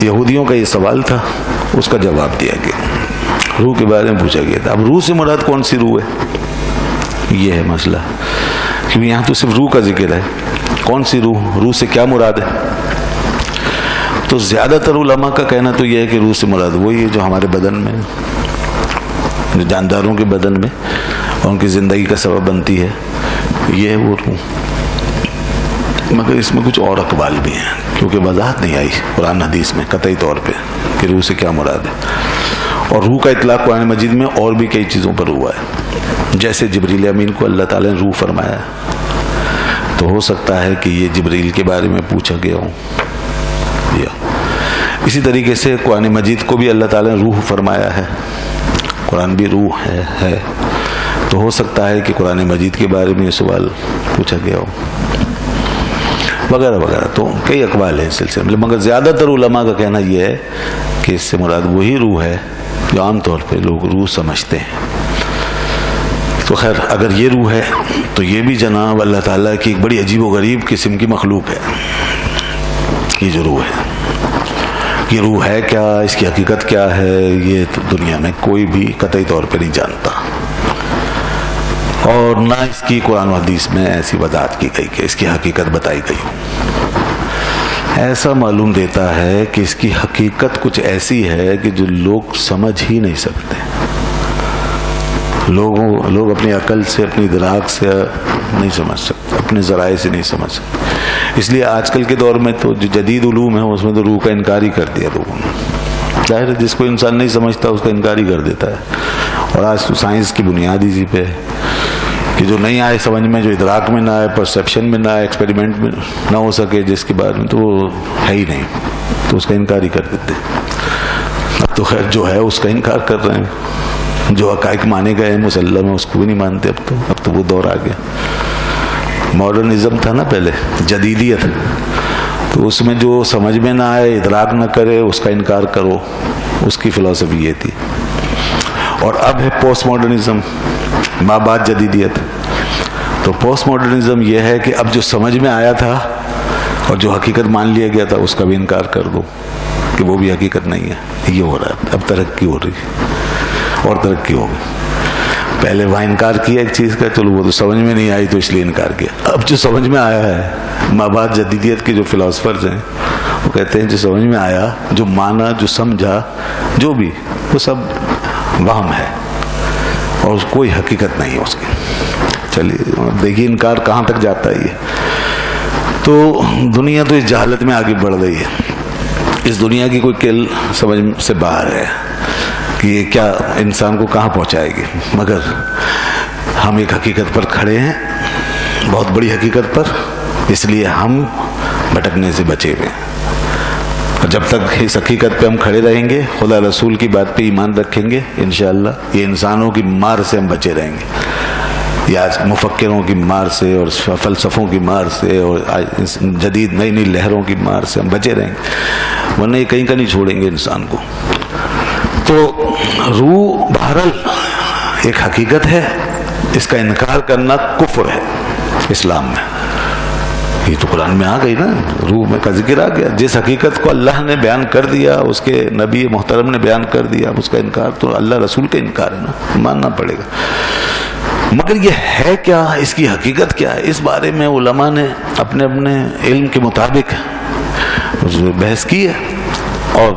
یہودیوں کا یہ سوال تھا، اس کا جواب دیا گیا، روح کے بارے میں پوچھا گیا تھا۔ اب روح سے مراد کون سی روح ہے، یہ ہے مسئلہ، کیونکہ یہاں تو صرف روح کا ذکر ہے، کون سی روح، روح سے کیا مراد ہے؟ تو زیادہ تر علماء کا کہنا تو یہ ہے کہ روح سے مراد وہی ہے جو ہمارے بدن میں، جو جانداروں کے بدن میں اور ان کی زندگی کا سبب بنتی ہے، یہ ہے وہ روح۔ مگر اس میں کچھ اور اقوال بھی ہیں، کیونکہ وضاحت نہیں آئی قرآن حدیث میں قطعی طور پہ کہ روح سے کیا مراد ہے۔ اور روح کا اطلاق قرآن مجید میں اور بھی کئی چیزوں پر ہوا ہے، جیسے جبریل امین کو اللہ تعالیٰ نے روح فرمایا، تو ہو سکتا ہے کہ یہ جبریل کے بارے میں پوچھا گیا ہو، یا اسی طریقے سے قرآن مجید کو بھی اللہ تعالیٰ نے روح فرمایا ہے، قرآن بھی روح ہے، تو ہو سکتا ہے کہ قرآن مجید کے بارے میں یہ سوال پوچھا گیا ہو، وغیرہ وغیرہ۔ تو کئی اقوال ہیں اس سلسلے میں، مگر زیادہ تر علماء کا کہنا یہ ہے کہ اس سے مراد وہی روح ہے جو عام طور پہ لوگ روح سمجھتے ہیں۔ تو خیر، اگر یہ روح ہے تو یہ بھی جناب اللہ تعالیٰ کی ایک بڑی عجیب و غریب قسم کی مخلوق ہے، یہ جو روح ہے۔ یہ روح ہے کیا، اس کی حقیقت کیا ہے، یہ تو دنیا میں کوئی بھی قطعی طور پہ نہیں جانتا، اور نہ اس کی قرآن و حدیث میں ایسی وضاحت کی گئی کہ اس کی حقیقت بتائی گئی ہو۔ ایسا معلوم دیتا ہے کہ اس کی حقیقت کچھ ایسی ہے کہ جو لوگ سمجھ ہی نہیں سکتے، لوگ اپنی عقل سے، اپنی ادراک سے نہیں سمجھ سکتے، اپنے ذرائع سے نہیں سمجھ سکتے۔ اس لیے آج کل کے دور میں تو جو جدید علوم ہے اس میں تو روح کا انکار ہی کر دیا لوگوں نے، ظاہر ہے جس کو انسان نہیں سمجھتا اس کا انکار ہی کر دیتا ہے۔ اور آج تو سائنس کی بنیاد اسی پہ ہے کہ جو نہیں آئے سمجھ میں، جو ادراک میں نہ آئے، پرسیپشن میں نہ آئے، ایکسپیریمنٹ میں نہ ہو سکے، جس کے بارے میں تو وہ ہے ہی نہیں، تو اس کا انکار ہی کر دیتے۔ اب تو خیر جو ہے اس کا انکار کر رہے ہیں، جو حقائق مانے گئے ہیں مسلم ہے اس کو بھی نہیں مانتے۔ اب تو وہ دور آ گیا، ماڈرنزم تھا نا پہلے، جدیدیت، تو اس میں جو سمجھ میں نہ آئے، ادراک نہ کرے، اس کا انکار کرو، اس کی فلسفی یہ تھی۔ اور اب ہے پوسٹ ماڈرنزم، ما بعد جدیدیت۔ تو پوسٹ ماڈرنزم یہ ہے کہ اب جو سمجھ میں آیا تھا اور جو حقیقت مان لیا گیا تھا اس کا بھی انکار کر دو کہ وہ بھی حقیقت نہیں ہے۔ یہ ہو رہا ہے، اب ترقی ہو رہی ہے اور ترقی ہوگی۔ پہلے وہاں انکار کیا ایک چیز کا، چلو وہ تو سمجھ میں نہیں آئی تو اس لیے انکار کیا۔ اب جو سمجھ میں آیا ہے، ما بعد جدیدیت کے جو فلاسفرز ہیں وہ کہتے ہیں جو سمجھ میں آیا، جو مانا، جو سمجھا، جو بھی، وہ سب وہم ہے اور کوئی حقیقت نہیں ہے اس کی۔ چلیے دیکھیے انکار کہاں تک جاتا ہے یہ۔ تو دنیا تو اس جہالت میں آگے بڑھ رہی ہے، اس دنیا کی کوئی کل سمجھ سے باہر ہے کہ یہ کیا انسان کو کہاں پہنچائے گی۔ مگر ہم ایک حقیقت پر کھڑے ہیں، بہت بڑی حقیقت پر، اس لیے ہم بھٹکنے سے بچے ہوئے ہیں۔ اور جب تک اس حقیقت پہ ہم کھڑے رہیں گے، خدا رسول کی بات پہ ایمان رکھیں گے، انشاءاللہ یہ انسانوں کی مار سے ہم بچے رہیں گے، یا مفکروں کی مار سے اور فلسفوں کی مار سے اور جدید نئی نئی لہروں کی مار سے ہم بچے رہیں گے، ورنہ یہ کہیں کا نہیں چھوڑیں گے انسان کو۔ تو روح بہرحال ایک حقیقت ہے، اس کا انکار کرنا کفر ہے اسلام میں۔ یہ تو قرآن میں آ گئی نا، روح میں کا ذکر آ گیا۔ جس حقیقت کو اللہ نے بیان کر دیا، اس کے نبی محترم نے بیان کر دیا، اس کا انکار تو اللہ رسول کا انکار ہے نا، ماننا پڑے گا۔ مگر یہ ہے کیا، اس کی حقیقت کیا ہے، اس بارے میں علماء نے اپنے اپنے علم کے مطابق بحث کی ہے اور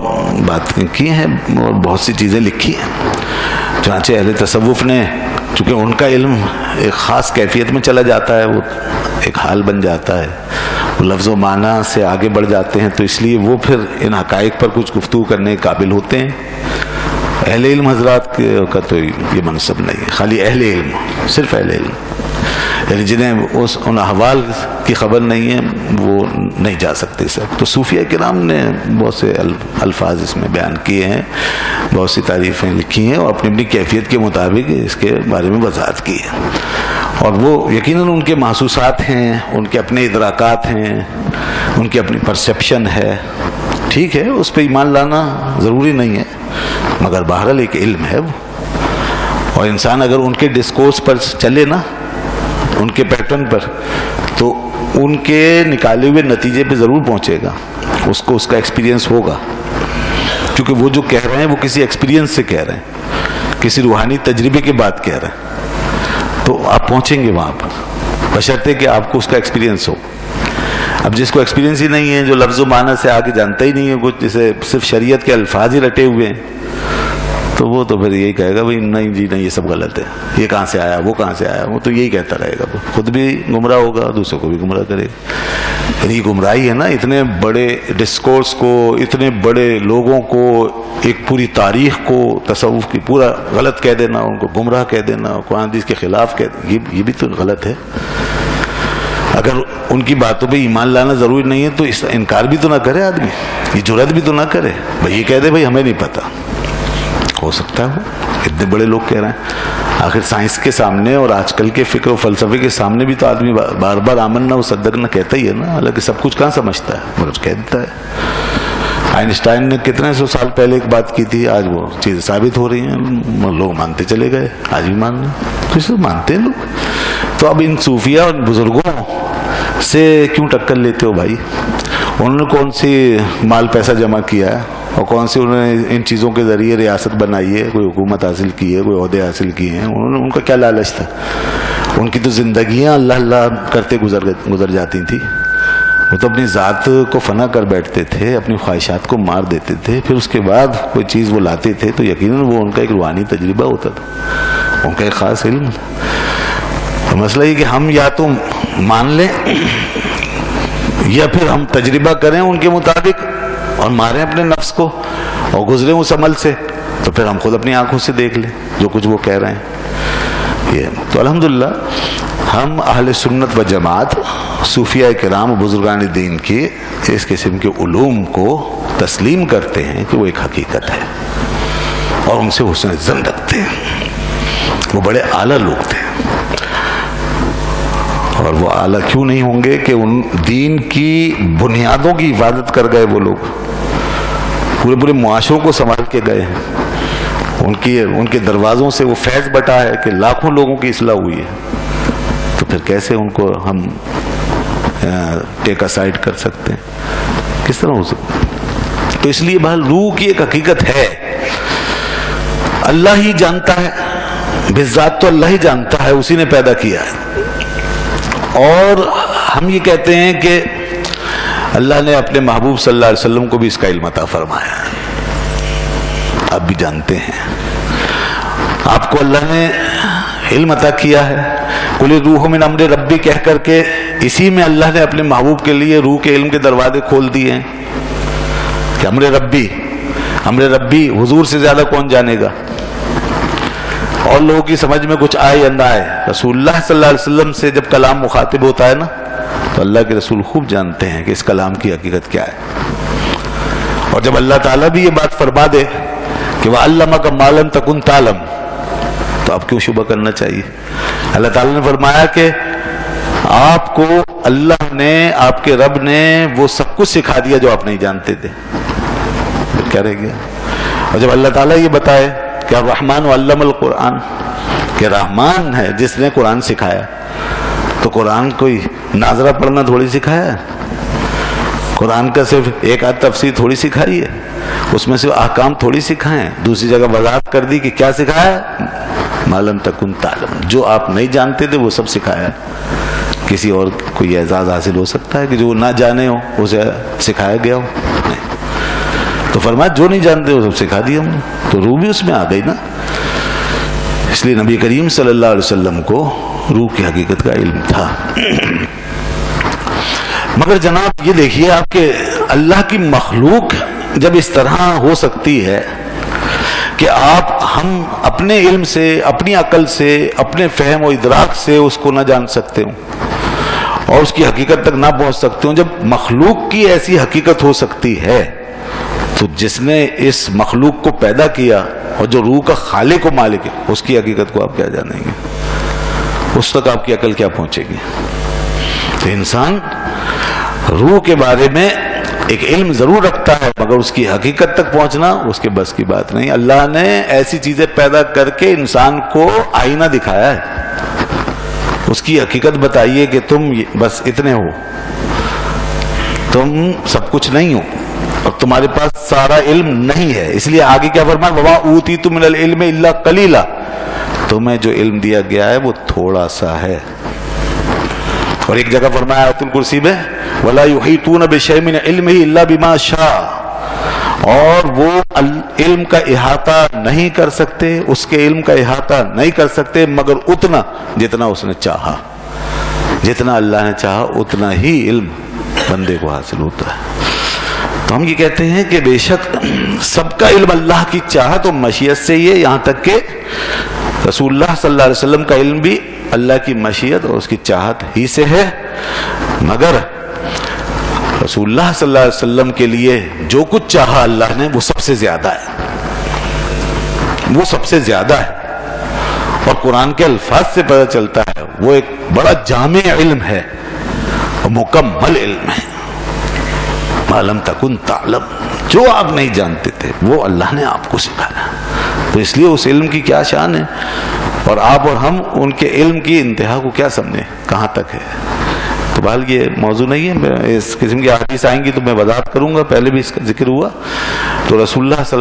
بات کی ہیں اور بہت سی چیزیں لکھی ہیں۔ چنانچہ اہل تصوف نے، چونکہ ان کا علم ایک خاص کیفیت میں چلا جاتا ہے، وہ ایک حال بن جاتا ہے، وہ لفظ و معنی سے آگے بڑھ جاتے ہیں، تو اس لیے وہ پھر ان حقائق پر کچھ گفتگو کرنے کے قابل ہوتے ہیں۔ اہل علم حضرات کا تو یہ منصب نہیں ہے، خالی اہل علم، صرف اہل علم، یعنی جنہیں ان احوال کی خبر نہیں ہے وہ نہیں جا سکتے سب۔ تو صوفیہ کرام نے بہت سے الفاظ اس میں بیان کیے ہیں، بہت سی تعریفیں لکھی ہیں اور اپنی اپنی کیفیت کے مطابق اس کے بارے میں وضاحت کی ہے۔ اور وہ یقیناً ان کے محسوسات ہیں، ان کے اپنے ادراکات ہیں، ان کی اپنی پرسیپشن ہے، ٹھیک ہے، اس پہ ایمان لانا ضروری نہیں ہے، مگر بہرحال ایک علم ہے وہ۔ اور انسان اگر ان کے ڈسکورس پر چلے نا، ان کے پیٹرن پر، تو ان کے نکالے ہوئے نتیجے پہ ضرور پہنچے گا، اس کو اس کا ایکسپیرینس ہوگا، کیونکہ وہ جو کہہ رہے ہیں وہ کسی ایکسپیرینس سے کہہ رہے ہیں، کسی روحانی تجربے کی بات کہہ رہے ہیں، تو آپ پہنچیں گے وہاں پر بشرطے کہ آپ کو اس کا ایکسپیرینس ہو۔ اب جس کو ایکسپیرینس ہی نہیں ہے، جو لفظ و معنی سے آگے جانتا ہی نہیں ہے کچھ، جسے صرف شریعت کے الفاظ ہی رٹے ہوئے ہیں، تو وہ تو پھر یہی کہے گا بھائی نہیں جی نہیں، یہ سب غلط ہے، یہ کہاں سے آیا، وہ کہاں سے آیا، وہ تو یہی کہتا رہے گا، خود بھی گمراہ ہوگا، دوسروں کو بھی گمراہ کرے گا۔ یہ گمراہی ہے نا، اتنے بڑے ڈسکورس کو، اتنے بڑے لوگوں کو، ایک پوری تاریخ کو تصوف کی پورا غلط کہہ دینا، ان کو گمراہ کہہ دینا، قرآن حدیث کے خلاف کہہ دینا، یہ بھی تو غلط ہے۔ اگر ان کی باتوں پہ ایمان لانا ضروری نہیں ہے تو اس انکار بھی تو نہ کرے آدمی، یہ جرات بھی تو نہ کرے، بھائی یہ کہہ دے بھائی ہمیں نہیں پتہ، ہو سکتا ہے اتنے بڑے لوگ کہہ رہے ہیں۔ آخر سائنس کے سامنے اور آج کل کے فکر و فلسفے کے سامنے بھی تو آدمی بار بار آمنا و صدقنا کہتا ہی ہے نا، حالانکہ سب کچھ کہاں سمجھتا ہے مگر کہہ دیتا ہے۔ آئنسٹائن نے کتنے سو سال پہلے ایک بات کی تھی، آج وہ چیزیں ثابت ہو رہی ہیں، لوگ مانتے چلے گئے، آج بھی مان رہے، تو اسے مانتے ہیں لوگ۔ تو اب ان صوفیہ اور بزرگوں سے کیوں ٹکر لیتے ہو بھائی؟ انہوں نے کون سی مال پیسہ جمع کیا ہے اور کون سی انہوں نے ان چیزوں کے ذریعے ریاست بنائی ہے، کوئی حکومت حاصل کی ہے، کوئی عہدے حاصل کیے ہیں؟ ان کا کیا لالچ تھا؟ ان کی تو زندگیاں اللہ اللہ کرتے گزر جاتی تھیں۔ وہ تو اپنی ذات کو فنا کر بیٹھتے تھے، اپنی خواہشات کو مار دیتے تھے، پھر اس کے بعد کوئی چیز وہ لاتے تھے تو یقیناً وہ ان کا ایک روحانی تجربہ ہوتا تھا، ان کا ایک خاص علم تھا۔ تو مسئلہ یہ کہ ہم یا تو مان لیں یا پھر ہم تجربہ کریں ان کے مطابق اور ماریں اپنے نفس کو اور گزریں اس عمل سے، تو پھر ہم خود اپنی آنکھوں سے دیکھ لیں جو کچھ وہ کہہ رہے ہیں۔ یہ تو الحمدللہ ہم اہل سنت و جماعت، صوفیاء کرام و بزرگان دین کی اس قسم کے علوم کو تسلیم کرتے ہیں کہ وہ ایک حقیقت ہے اور ان سے حسن ظن رکھتے ہیں۔ وہ بڑے اعلیٰ لوگ تھے، اور وہ اعلیٰ کیوں نہیں ہوں گے کہ ان دین کی بنیادوں کی حفاظت کر گئے، وہ لوگ پورے پورے معاشروں کو سنبھال کے گئے ہیں، ان کے دروازوں سے وہ فیض بٹا ہے کہ لاکھوں لوگوں کی اصلاح ہوئی ہے، تو پھر کیسے ان کو ہم ٹیک اسائیڈ کر سکتے ہیں؟ کس طرح ہو سکتا ہے؟ تو اس لیے بہرحال روح کی ایک حقیقت ہے، اللہ ہی جانتا ہے، بذات تو اللہ ہی جانتا ہے، اسی نے پیدا کیا ہے۔ اور ہم یہ کہتے ہیں کہ اللہ نے اپنے محبوب صلی اللہ علیہ وسلم کو بھی اس کا علم عطا فرمایا ہے، آپ بھی جانتے ہیں، آپ کو اللہ نے علم عطا کیا ہے۔ قل الروح من امر ربی کہہ کر کے اسی میں اللہ نے اپنے محبوب کے لیے روح کے علم کے دروازے کھول دیے ہیں کہ امر ربی حضور سے زیادہ کون جانے گا؟ اور لوگوں کی سمجھ میں کچھ آئے یا نہ آئے، رسول اللہ صلی اللہ علیہ وسلم سے جب کلام مخاطب ہوتا ہے نا، تو اللہ کے رسول خوب جانتے ہیں کہ اس کلام کی حقیقت کیا ہے۔ اور جب اللہ تعالیٰ بھی یہ بات فرما دے کہ وَعَلَّمَكَ مَا لَمْ تَكُنْ تَعْلَمْ، تو آپ کیوں شبہ کرنا چاہیے؟ اللہ تعالیٰ نے فرمایا کہ آپ کو اللہ نے، آپ کے رب نے وہ سب کچھ سکھا دیا جو آپ نہیں جانتے تھے، پھر کیا رہ گیا؟ اور جب اللہ تعالیٰ یہ بتائے کہ الرحمن علم القرآن، کہ رحمان ہے جس نے قرآن سکھایا، تو قرآن کوئی ناظرہ پڑھنا تھوڑی سکھایا ہے، قرآن کا صرف ایک آدھ تفسیر تھوڑی سکھائی ہے، اس میں سے احکام تھوڑی سکھائیں، دوسری جگہ وضاحت کر دی کہ کیا سکھایا، ما لم تکن تعلم، جو آپ نہیں جانتے تھے وہ سب سکھایا۔ کسی اور کوئی اعزاز حاصل ہو سکتا ہے کہ جو نہ جانے ہو اسے سکھایا گیا ہو؟ نہیں۔ تو فرمایا جو نہیں جانتے وہ سب سکھا دیا ہم نے، تو روح بھی اس میں آ گئی نا۔ اس لیے نبی کریم صلی اللہ علیہ وسلم کو روح کی حقیقت کا علم تھا۔ مگر جناب یہ دیکھیے آپ کہ اللہ کی مخلوق جب اس طرح ہو سکتی ہے کہ ہم اپنے علم سے، اپنی عقل سے، اپنے فہم و ادراک سے اس کو نہ جان سکتے ہوں اور اس کی حقیقت تک نہ پہنچ سکتے ہوں، جب مخلوق کی ایسی حقیقت ہو سکتی ہے تو جس نے اس مخلوق کو پیدا کیا اور جو روح کا خالق و مالک ہے، اس کی حقیقت کو آپ کیا جانیں گے؟ اس تک آپ کی عقل کیا پہنچے گی؟ تو انسان روح کے بارے میں ایک علم ضرور رکھتا ہے، مگر اس کی حقیقت تک پہنچنا اس کے بس کی بات نہیں۔ اللہ نے ایسی چیزیں پیدا کر کے انسان کو آئینہ دکھایا ہے، اس کی حقیقت بتائیے کہ تم بس اتنے ہو، تم سب کچھ نہیں ہو، اور تمہارے پاس سارا علم نہیں ہے، اس لیے آگے کیا فرمایا، وَمَا أُوتِيتُم مِّنَ الْعِلْمِ إِلَّا قَلِيلًا، تمہیں جو علم دیا گیا ہے وہ تھوڑا سا ہے۔ اور ایک جگہ فرمایا آیت الکرسی میں وَلَا يُحِيطُونَ بِشَيْءٍ مِّنْ عِلْمِهِ إِلَّا بِمَا شَاءَ، اور وہ علم کا احاطہ نہیں کر سکتے، اس کے علم کا احاطہ نہیں کر سکتے مگر اتنا جتنا اس نے چاہا، جتنا اللہ نے چاہا اتنا ہی علم بندے کو حاصل ہوتا ہے۔ تو ہم یہ کہتے ہیں کہ بے شک سب کا علم اللہ کی چاہت اور مشیت سے ہی ہے، یہاں تک کہ رسول اللہ صلی اللہ علیہ وسلم کا علم بھی اللہ کی مشیت اور اس کی چاہت ہی سے ہے، مگر رسول اللہ صلی اللہ علیہ وسلم کے لیے جو کچھ چاہا اللہ نے وہ سب سے زیادہ ہے، وہ سب سے زیادہ ہے۔ اور قرآن کے الفاظ سے پتہ چلتا ہے وہ ایک بڑا جامع علم ہے اور مکمل علم ہے۔ معلوم تکن تعلم، جو آپ نہیں جانتے تھے وہ اللہ نے آپ کو سکھایا، تو اس لیے اس علم کی کیا شان ہے، اور آپ اور ہم ان کے علم کی انتہا کو کیا سمجھیں کہاں تک ہے۔ تو بہرحال یہ موضوع نہیں ہے، اس قسم کی احادیث آئیں گی تو میں وضاحت کروں گا، پہلے بھی اس کا ذکر ہوا۔ تو رسول اللہ صلی